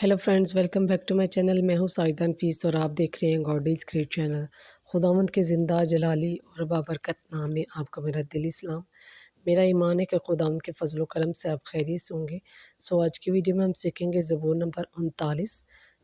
Hello friends, welcome back to my channel. मैं हूं साइदा नफीस और आप देख रहे हैं गॉडीज़ क्रिएट चैनल। खुदावंद के ज़िंदा जलाली और बाबरकत नाम में आपका मेरा दिली सलाम। मेरा ईमान है कि खुदावंद के फजल करम से आप खैरियत से होंगे। आज की वीडियो में हम सीखेंगे ज़बूर नंबर 39,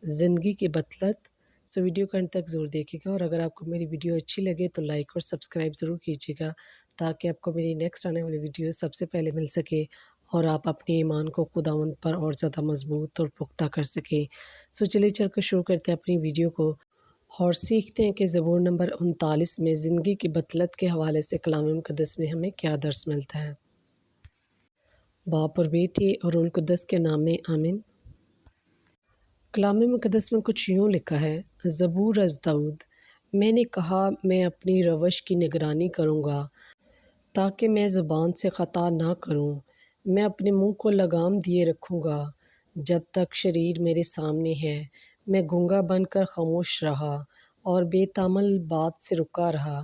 ज़िंदगी की बतलत। वीडियो का अंत तक ज़रूर देखिएगा और अगर आपको मेरी वीडियो अच्छी लगे तो लाइक और सब्सक्राइब ज़रूर कीजिएगा ताकि आपको मेरी नेक्स्ट आने वाली वीडियो सबसे पहले मिल सके और आप अपने ईमान को खुदावंद पर और ज़्यादा मजबूत और पुख्ता कर सकें। चलिए चलकर शुरू करते हैं अपनी वीडियो को और सीखते हैं कि ज़बूर नंबर 39 में ज़िंदगी की बतलत के हवाले से कलाम मुक़द्दस में हमें क्या दर्स मिलता है। बाप और बेटे और रूहुल कुद्दस के नाम में आमीन। कलाम मुक़द्दस में कुछ यूँ लिखा है, ज़बूर अज़ दाऊद। मैंने कहा मैं अपनी रवश की निगरानी करूँगा ताकि मैं ज़ुबान से ख़ता ना करूँ। मैं अपने मुंह को लगाम दिए रखूँगा जब तक शरीर मेरे सामने है। मैं गूंगा बनकर खामोश रहा और बेतामल बात से रुका रहा,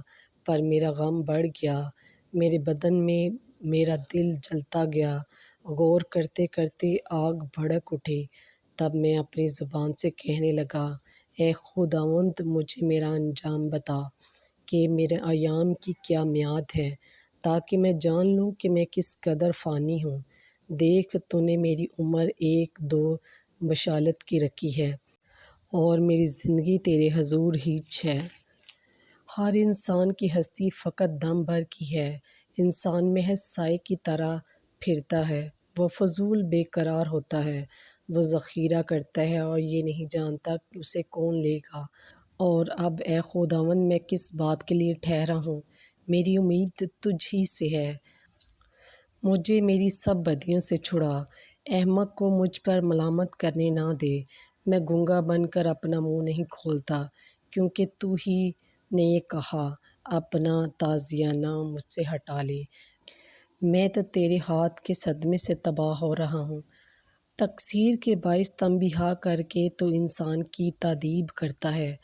पर मेरा गम बढ़ गया, मेरे बदन में मेरा दिल जलता गया। गौर करते करते आग भड़क उठी। तब मैं अपनी ज़ुबान से कहने लगा, ए खुदावंद मुझे मेरा अंजाम बता कि मेरे अयाम की क्या मियाद है, ताकि मैं जान लूँ कि मैं किस कदर फ़ानी हूँ। देख तूने मेरी उम्र 1-2 बशालत की रखी है और मेरी ज़िंदगी तेरे हजूर हीच है। हर इंसान की हस्ती फ़कत दम भर की है। इंसान महज साए की तरह फिरता है, वह फजूल बेकरार होता है, वह ज़ख़ीरा करता है और ये नहीं जानता कि उसे कौन लेगा। और अब ए खुदावंद मैं किस बात के लिए ठहरा हूँ, मेरी उम्मीद तुझ ही से है। मुझे मेरी सब बदियों से छुड़ा, अहमक को मुझ पर मलामत करने ना दे। मैं गूंगा बनकर अपना मुंह नहीं खोलता, क्योंकि तू ही ने ये कहा, अपना ताज़ियाना मुझसे हटा ले। मैं तो तेरे हाथ के सदमे से तबाह हो रहा हूँ। तकसीर के बाइस तंबीहा करके तो इंसान की तादीब करता है,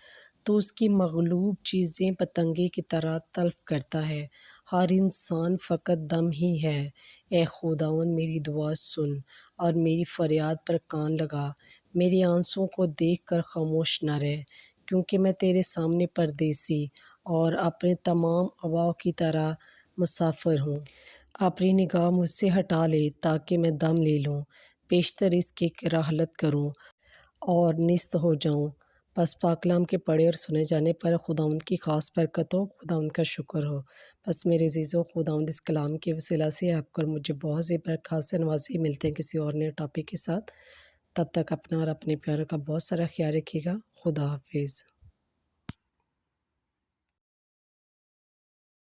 तो उसकी मगलूब चीज़ें पतंगे की तरह तल्फ़ करता है। हर इंसान फ़कत दम ही है। ए खुदावंद मेरी दुआ सुन और मेरी फ़रियाद पर कान लगा। मेरे आंसुओं को देखकर खामोश न रह, क्योंकि मैं तेरे सामने परदेसी और अपने तमाम अवाओं की तरह मुसाफिर हूँ। अपनी निगाह मुझसे हटा ले ताकि मैं दम ले लूँ, पेशतर इसके कि राहलत करूँ और निस्त हो जाऊँ। बस पाकलाम के पढ़े और सुने जाने पर खुदावंद की ख़ास बरकत हो, खुदावंद का शुक्र हो। बस मेरे अज़ीज़ों, खुदावंद इस कलाम के वसीला से आपको और मुझे बहुत सी बरकत से नवाज़े। मिलते हैं किसी और नए टॉपिक के साथ। तब तक अपना और अपने प्यारों का बहुत सारा ख्याल रखिएगा। खुदा हाफिज़।